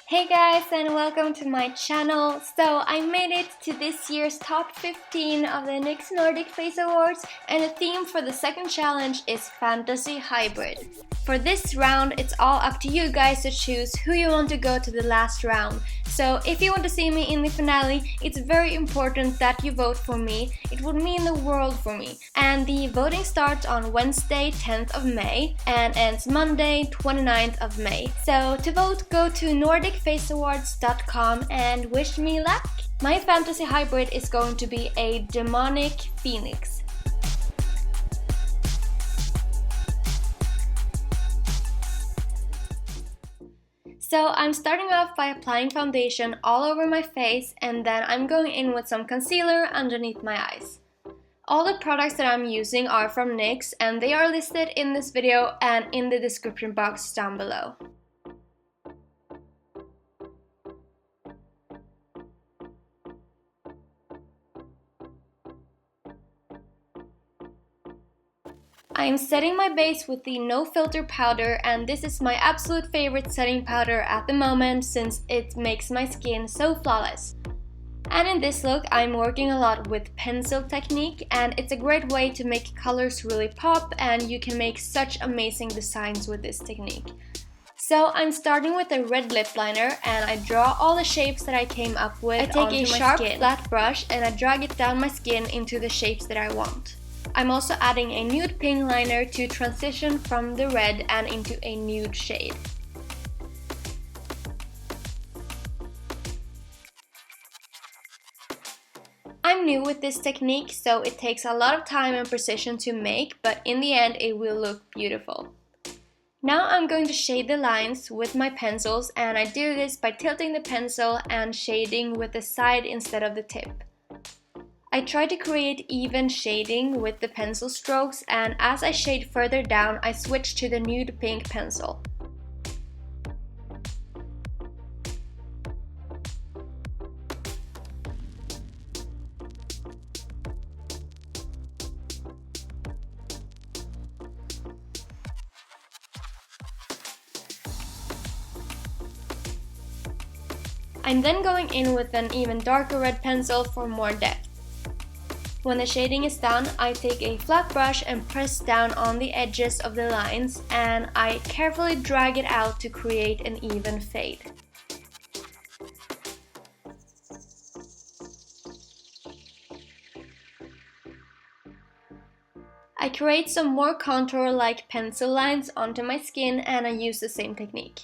Hey guys, and welcome to my channel. So I made it to this year's top 15 of the NYX Nordic Face Awards, and the theme for the second challenge is Fantasy Hybrid. For this round, it's all up to you guys to choose who you want to go to the last round. So if you want to see me in the finale, it's very important that you vote for me. It would mean the world for me. And the voting starts on Wednesday, 10th of May and ends Monday, 29th of May. So to vote, go to nordicfaceawards.com and wish me luck. My fantasy hybrid is going to be a demonic phoenix. So I'm starting off by applying foundation all over my face, and then I'm going in with some concealer underneath my eyes. All the products that I'm using are from NYX, and they are listed in this video and in the description box down below. I'm setting my base with the No Filter powder, and this is my absolute favorite setting powder at the moment since it makes my skin so flawless. And in this look I'm working a lot with pencil technique, and it's a great way to make colors really pop, and you can make such amazing designs with this technique. So I'm starting with a red lip liner, and I draw all the shapes that I came up with. I take a sharp flat brush and I drag it down my skin into the shapes that I want. I'm also adding a nude pink liner to transition from the red and into a nude shade. I'm new with this technique, so it takes a lot of time and precision to make, but in the end it will look beautiful. Now I'm going to shade the lines with my pencils, and I do this by tilting the pencil and shading with the side instead of the tip. I try to create even shading with the pencil strokes, and as I shade further down, I switch to the nude pink pencil. I'm then going in with an even darker red pencil for more depth. When the shading is done, I take a flat brush and press down on the edges of the lines, and I carefully drag it out to create an even fade. I create some more contour-like pencil lines onto my skin, and I use the same technique.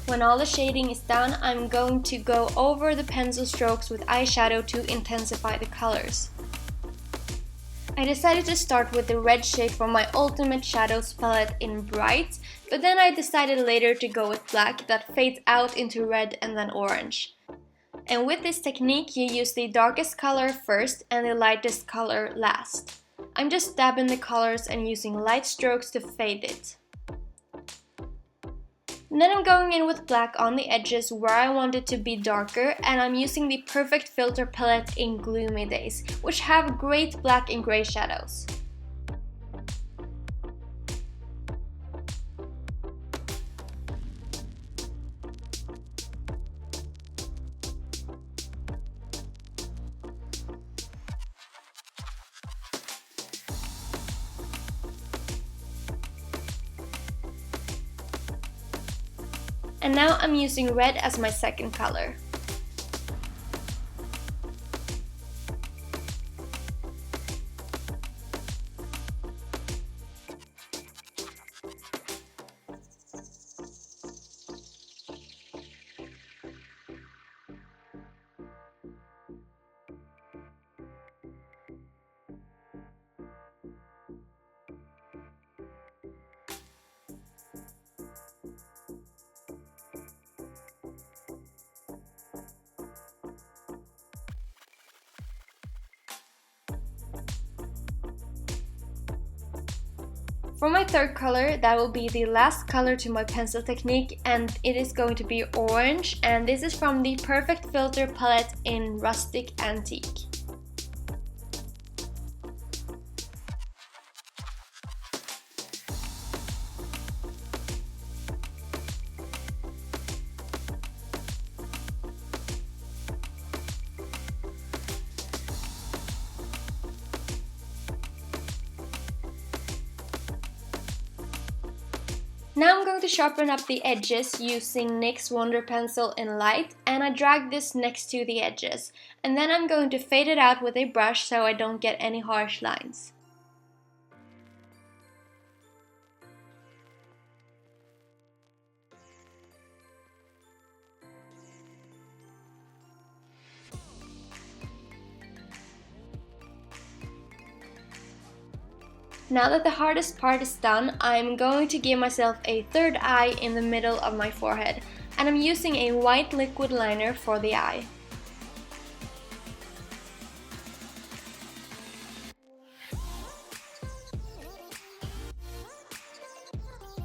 When all the shading is done, I'm going to go over the pencil strokes with eyeshadow to intensify the colors. I decided to start with the red shade from my Ultimate Shadows palette in Bright, but then I decided later to go with black that fades out into red and then orange. And with this technique, you use the darkest color first and the lightest color last. I'm just dabbing the colors and using light strokes to fade it. And then I'm going in with black on the edges where I want it to be darker, and I'm using the Perfect Filter palette in Gloomy Days, which have great black and grey shadows. And now I'm using red as my second color. For my third color, that will be the last color to my pencil technique, and it is going to be orange, and this is from the Perfect Filter palette in Rustic Antique. Now I'm going to sharpen up the edges using NYX Wonder Pencil in light, and I drag this next to the edges. And then I'm going to fade it out with a brush so I don't get any harsh lines. Now that the hardest part is done, I'm going to give myself a third eye in the middle of my forehead, and I'm using a white liquid liner for the eye.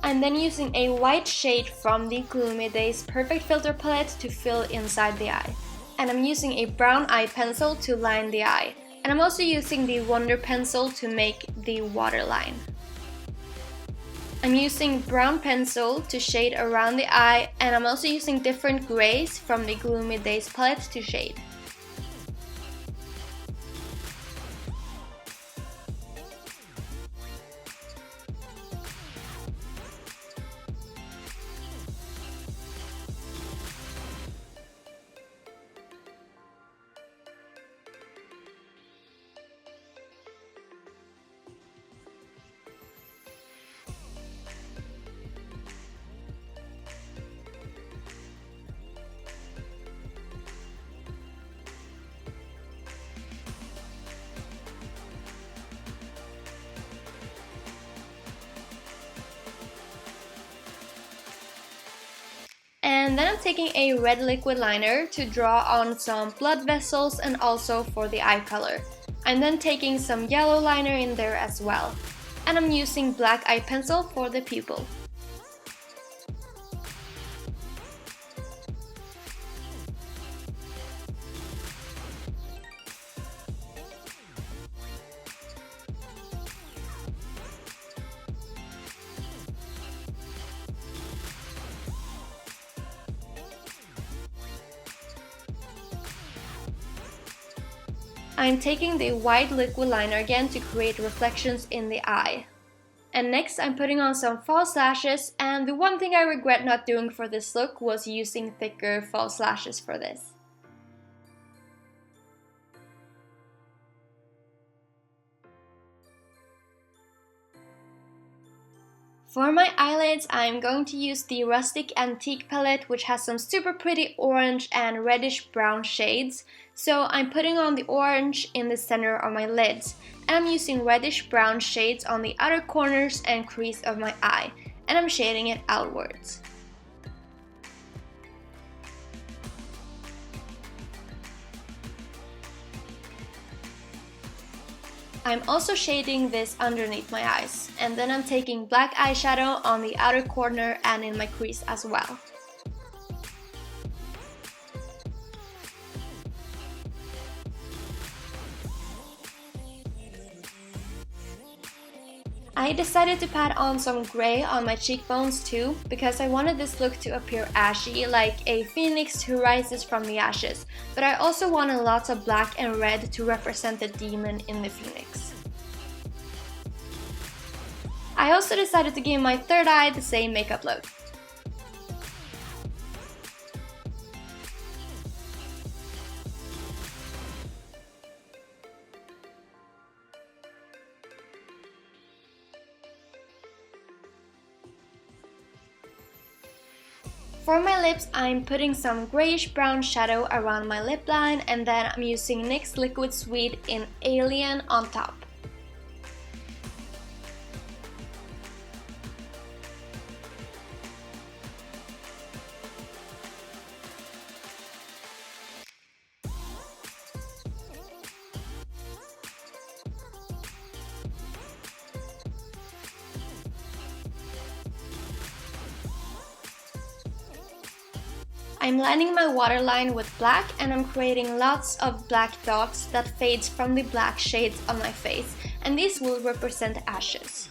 I'm then using a white shade from the Gloomy Days Perfect Filter palette to fill inside the eye. And I'm using a brown eye pencil to line the eye. And I'm also using the Wonder Pencil to make the waterline. I'm using brown pencil to shade around the eye, and I'm also using different grays from the Gloomy Days palette to shade. And then I'm taking a red liquid liner to draw on some blood vessels and also for the eye color. I'm then taking some yellow liner in there as well. And I'm using black eye pencil for the pupil. I'm taking the white liquid liner again to create reflections in the eye. And next I'm putting on some false lashes, and the one thing I regret not doing for this look was using thicker false lashes for this. For my eyelids, I'm going to use the Rustic Antique palette, which has some super pretty orange and reddish brown shades. So I'm putting on the orange in the center of my lids. And I'm using reddish brown shades on the outer corners and crease of my eye. And I'm shading it outwards. I'm also shading this underneath my eyes, and then I'm taking black eyeshadow on the outer corner and in my crease as well. I decided to pat on some grey on my cheekbones too, because I wanted this look to appear ashy, like a phoenix who rises from the ashes, but I also wanted lots of black and red to represent the demon in the phoenix. I also decided to give my third eye the same makeup look. For my lips, I'm putting some greyish-brown shadow around my lip line, and then I'm using NYX Liquid Suede in Alien on top. I'm lining my waterline with black, and I'm creating lots of black dots that fades from the black shades on my face, and these will represent ashes.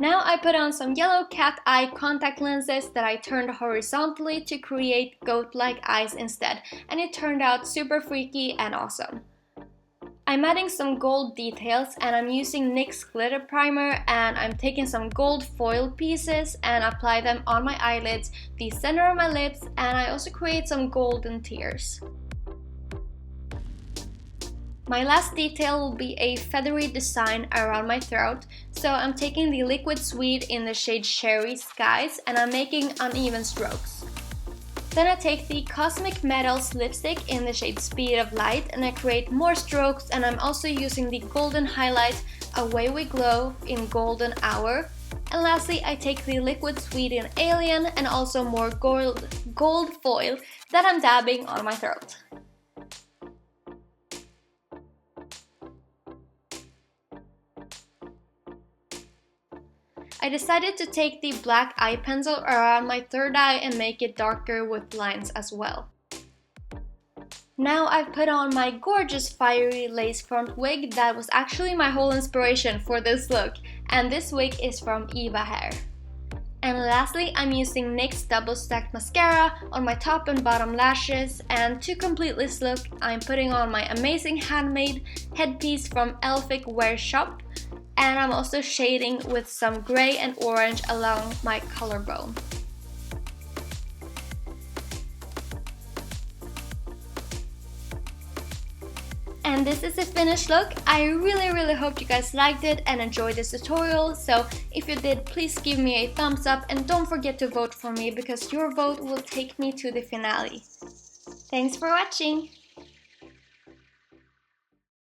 Now I put on some yellow cat eye contact lenses that I turned horizontally to create goat-like eyes instead, and it turned out super freaky and awesome. I'm adding some gold details, and I'm using NYX Glitter Primer, and I'm taking some gold foil pieces and apply them on my eyelids, the center of my lips, and I also create some golden tears. My last detail will be a feathery design around my throat, so I'm taking the liquid suede in the shade Cherry Skies, and I'm making uneven strokes. Then I take the Cosmic Metals lipstick in the shade Speed of Light, and I create more strokes, and I'm also using the golden highlight Away We Glow in Golden Hour. And lastly, I take the liquid suede in Alien and also more gold foil that I'm dabbing on my throat. I decided to take the black eye pencil around my third eye and make it darker with lines as well. Now I've put on my gorgeous fiery lace front wig that was actually my whole inspiration for this look, and this wig is from EvaHair. And lastly, I'm using NYX Double Stacked Mascara on my top and bottom lashes, and to complete this look, I'm putting on my amazing handmade headpiece from Elfic Wear shop, and I'm also shading with some grey and orange along my collarbone. And this is the finished look. I really hope you guys liked it and enjoyed this tutorial, so if you did, please give me a thumbs up and don't forget to vote for me because your vote will take me to the finale. Thanks for watching!